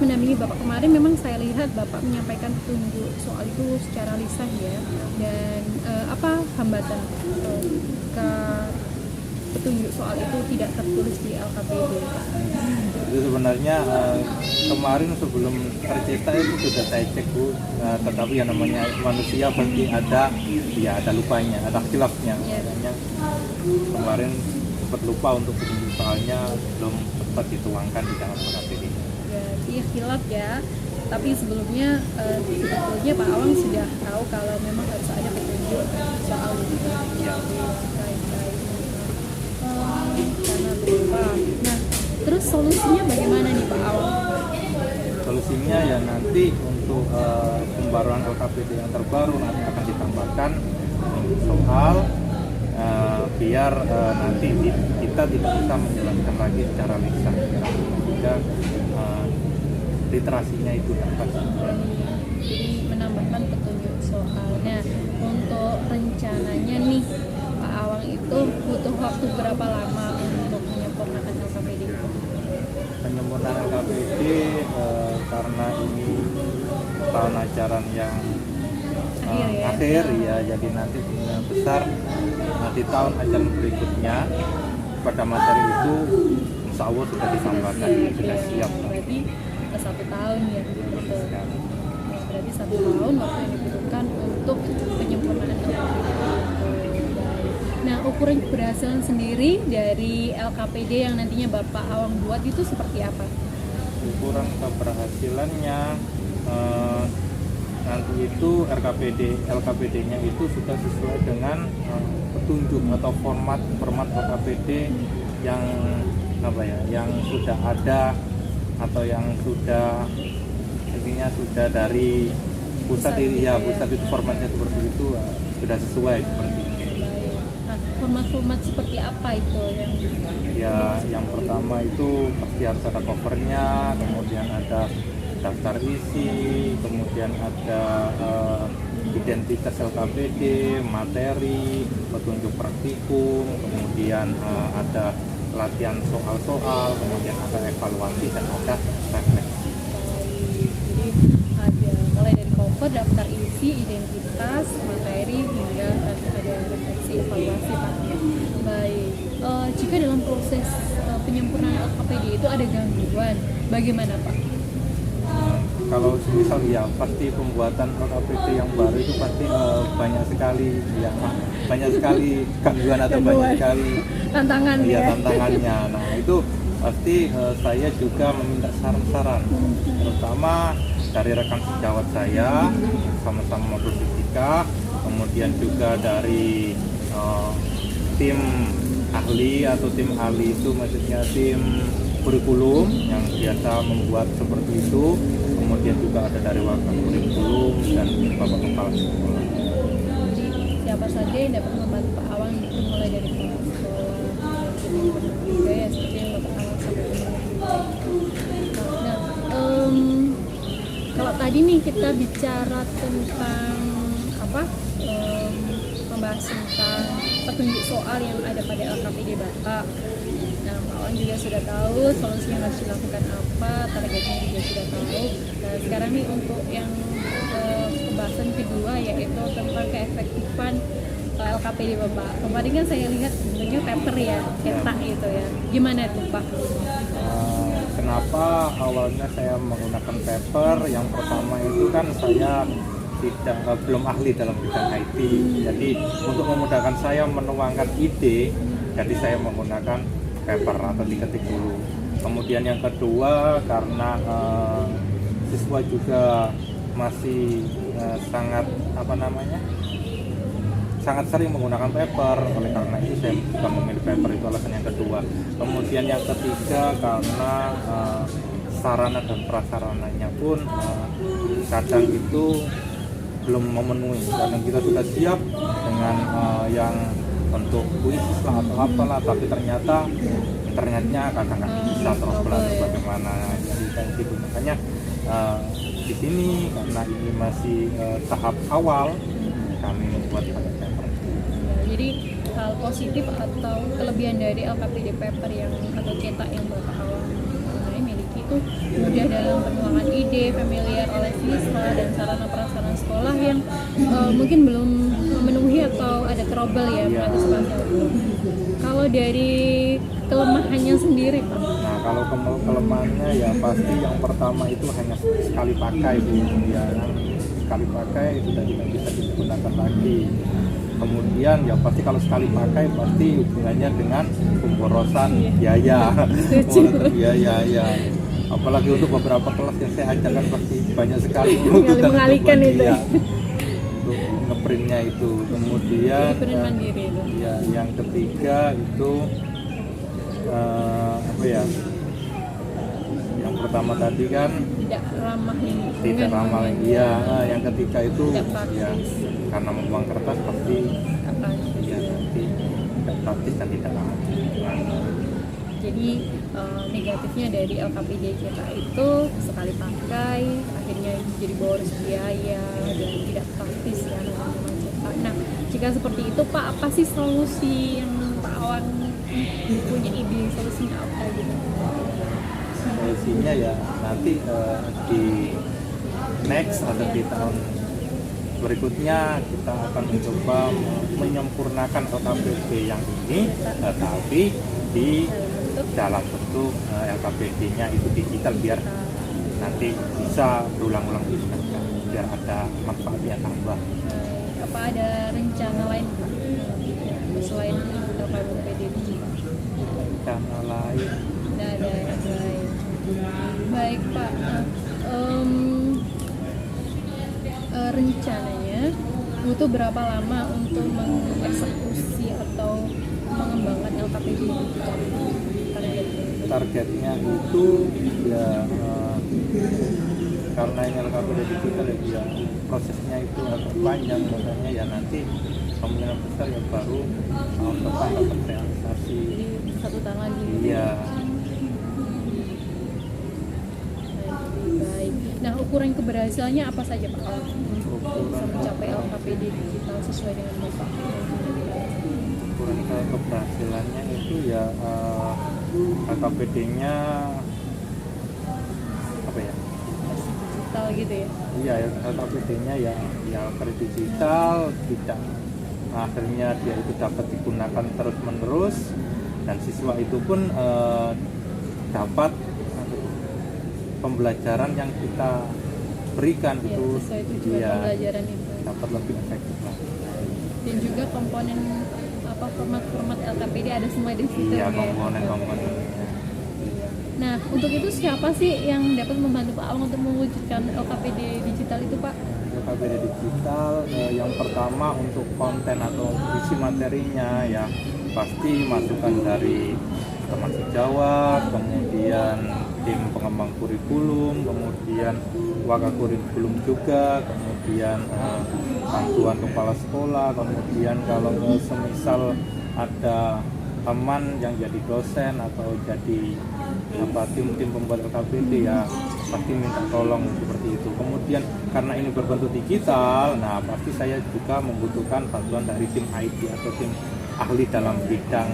mendampingi Bapak kemarin memang saya lihat Bapak menyampaikan petunjuk soal itu secara lisan ya. Dan apa hambatan ke petunjuk soal itu tidak tertulis di LKPD? Itu sebenarnya kemarin sebelum tercetak itu sudah saya cek Bu, tetapi yang namanya manusia pasti ada lupanya, ada khilafnya. Makanya kemarin sempat lupa untuk petunjuk soalnya belum sempat dituangkan di dalam LKPD. Ya, iya khilaf ya. Tapi sebelumnya sebetulnya Pak Awang sudah tahu kalau memang harus ada petunjuk soal itu. Ya. Karena lupa. Nah, terus solusinya bagaimana nih Pak Awang? Solusinya ya nanti untuk pembaruan LKPD yang terbaru nanti akan ditambahkan soal biar nanti kita tidak bisa menjelaskan lagi secara lisan sehingga literasinya itu dapat. Jadi menambahkan petunjuk soalnya. Untuk rencananya nih Pak Awang itu butuh waktu berapa lama untuk menyempurnakan LKPD? Penyempurnaan LKPD karena ini tahun ajaran yang akhir ya, jadi nanti kemungkinan besar di tahun ajaran berikutnya pada materi itu insya Allah sudah disampaikan, sudah siap. Berarti 1 tahun ya, betul. Berarti 1 tahun waktu yang dibutuhkan untuk penyempurnaan LKPD. Nah, ukuran keberhasilan sendiri dari LKPD yang nantinya Bapak Awang buat itu seperti apa? Ukuran keberhasilannya nanti itu LKPD-nya itu sudah sesuai dengan petunjuk atau format LKPD yang yang sudah ada atau yang sudah intinya sudah dari pusat itu formatnya seperti itu sudah sesuai seperti itu. Nah, format seperti apa itu yang pertama itu pasti harus ada covernya, kemudian ada daftar isi, kemudian ada identitas LKPD, materi, petunjuk praktikum, kemudian ada latihan soal-soal, kemudian ada evaluasi dan ada refleksi. Jadi ada mulai dari cover, daftar isi, identitas, materi hingga ada refleksi evaluasi Pak. Baik, jika dalam proses penyempurnaan LKPD itu ada gangguan, bagaimana Pak? Kalau misal ya pasti pembuatan LKPD yang baru itu pasti banyak sekali gangguan atau banyak sekali tantangannya. Nah itu pasti saya juga meminta saran-saran, terutama dari rekan sejawat saya sama-sama motosikika, kemudian juga dari tim ahli atau tim ahli itu maksudnya tim kurikulum yang biasa membuat seperti itu, kemudian juga ada dari wakil kurikulum dan bapak kepala sekolah. Jadi siapa saja yang dapat membantu Pak Awang itu mulai dari kepala sekolah, juga ya seperti yang Bapak Awang sampaikan. Nah, kalau tadi nih kita bicara tentang membahas tentang petunjuk soal yang ada pada LKPD Bapak. Nah, Pak Awang juga sudah tahu solusi yang harus dilakukan apa, targetnya juga sudah tahu. Nah, sekarang nih untuk yang pembahasan kedua yaitu tentang keefektifan LKPD Bapak. Kemarin kan saya lihat bentuknya paper ya, cetak gitu ya. Gimana tuh Pak? Kenapa awalnya saya menggunakan paper? Yang pertama itu kan saya belum ahli dalam bidang IT. Jadi untuk memudahkan saya menuangkan ide, jadi saya menggunakan paper atau diketik dulu. Kemudian yang kedua karena siswa juga masih sangat sering menggunakan paper, oleh karena itu saya juga memilih paper, itu alasan yang kedua. Kemudian yang ketiga karena sarana dan prasarananya pun kadang itu belum memenuhi, kadang kita sudah siap dengan yang untuk kuis lah atau apalah, tapi ternyata internetnya kadang nggak bisa terus belajar bagaimana, jadi kayak gitu. Makanya di sini karena ini masih tahap awal, kami membuat paper. Jadi hal positif atau kelebihan dari LKPD paper yang atau cetak yang Bapak Awang miliki itu mudah dalam penuangan ide, familiar oleh siswa dan sarana prasarana sekolah yang mungkin belum memenuhi atau ada trouble ya mengantisipasi hal itu. Kalau dari kelemahannya sendiri Pak? Nah kalau kelemahannya ya pasti yang pertama itu hanya sekali pakai Bu, ya sekali pakai sudah tidak bisa digunakan lagi. Kemudian ya pasti kalau sekali pakai pasti hubungannya dengan pemborosan biaya, biaya ya. Apalagi untuk beberapa kelas yang saya ajarkan pasti banyak sekali mengalihkan itu. Ya, untuk ngeprintnya itu. Kemudian mandiri itu. Ya, yang ketiga itu apa ya? Yang pertama tadi kan tidak ramah lingkungan. Tidak ramah lingkungan. Iya, yang ketiga itu ya karena membuang kertas pasti ya nanti tidak praktis dan tidak ramah lingkungan. Jadi negatifnya dari LKPD kita itu sekali pakai akhirnya jadi boros biaya dan tidak praktis ya teman-teman cetak. Nah jika seperti itu Pak, apa sih solusi yang Pak Awan punya ide solusinya apa gitu? Solusinya ya nanti di next atau di tahun berikutnya kita akan mencoba menyempurnakan LKPD yang ini, tapi di dalam bentuk LKPD-nya itu digital biar nanti bisa berulang-ulang digunakan, biar ada manfaatnya tambah. Apa ada rencana lain Pak selain LKPD digital? Rencana lain? Tidak ada yang lain. Baik Pak, rencananya butuh berapa lama untuk mengeksekusi atau mengembangkan LKPD digital? Targetnya itu ya karena ini LKPD digital ya prosesnya itu agak panjang, makanya ya nanti kemungkinan besar ya baru tahun depan dapat realisasi. Jadi 1 tahun lagi. Iya. Baik. Nah ukuran keberhasilannya apa saja Pak untuk bisa mencapai LKPD digital sesuai dengan Bapak? Ukuran keberhasilannya itu ya LKPD-nya apa ya? Digital gitu ya? Iya, LKPD-nya ya digital, tidak akhirnya dia itu dapat digunakan terus-menerus dan siswa itu pun dapat pembelajaran yang kita berikan ya, itu pembelajaran itu dapat lebih efektif lah. Dan juga komponen format LKPD ada semua di situ. Iya, komponen. Nah, untuk itu siapa sih yang dapat membantu Pak Awang untuk mewujudkan LKPD digital itu Pak? LKPD digital yang pertama untuk konten atau isi materinya ya pasti masukan dari teman sejawat, kemudian tim pengembang kurikulum, kemudian wakakurikulum juga, kemudian bantuan kepala sekolah, kemudian kalau semisal ada teman yang jadi dosen atau jadi tim pembuat LKPD ya pasti minta tolong seperti itu. Kemudian karena ini berbentuk digital, nah pasti saya juga membutuhkan bantuan dari tim IT atau tim ahli dalam bidang.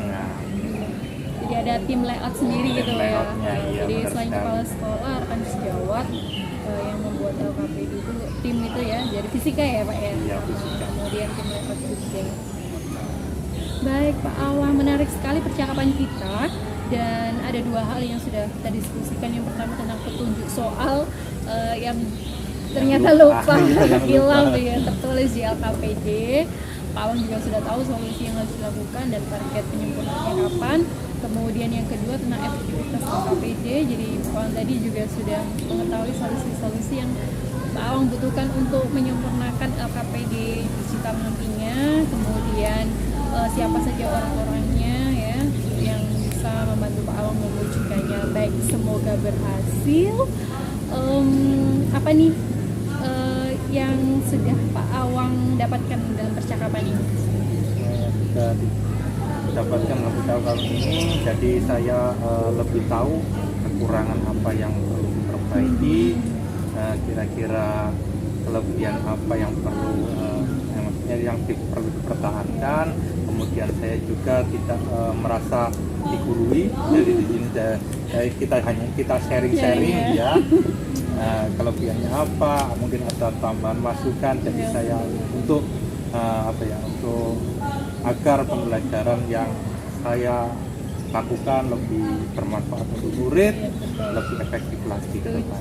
Jadi ada tim layout sendiri gitu ya. Iya, jadi selain kepala sekolah, rekan sejawat yang membuat LKPD itu tim itu ya, jadi fisika ya Pak ya. Iya, fisika. Kemudian tim layout juga. Baik Pak Awang, menarik sekali percakapan kita dan ada 2 hal yang sudah kita diskusikan. Yang pertama tentang petunjuk soal yang ternyata lupa hilang ya tertulis di LKPD. Pak Awang juga sudah tahu solusi yang harus dilakukan dan target penyempurnaannya kapan. Kemudian yang kedua tentang efektivitas LKPD. Jadi Pak Awang tadi juga sudah mengetahui solusi-solusi yang Pak Awang butuhkan untuk menyempurnakan LKPD digital nantinya. Kemudian siapa saja orang-orangnya ya yang bisa membantu Pak Awang mewujudkannya. Baik, semoga berhasil. Apa nih yang sudah Pak Awang dapatkan dalam percakapan ini? Sudah dapatkan dalam percakapan ini, jadi saya lebih tahu kekurangan apa yang perlu diperbaiki, kira-kira kelebihan apa yang perlu yang perlu dipertahankan, kemudian saya juga tidak merasa digurui. Jadi di sini kita sharing-sharing ya. Kelebihannya apa, mungkin ada tambahan masukan. Jadi saya untuk untuk agar pembelajaran yang saya lakukan lebih bermanfaat untuk murid, lebih efektif lagi ke depan.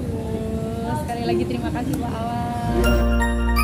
Sekali lagi terima kasih Pak Awal.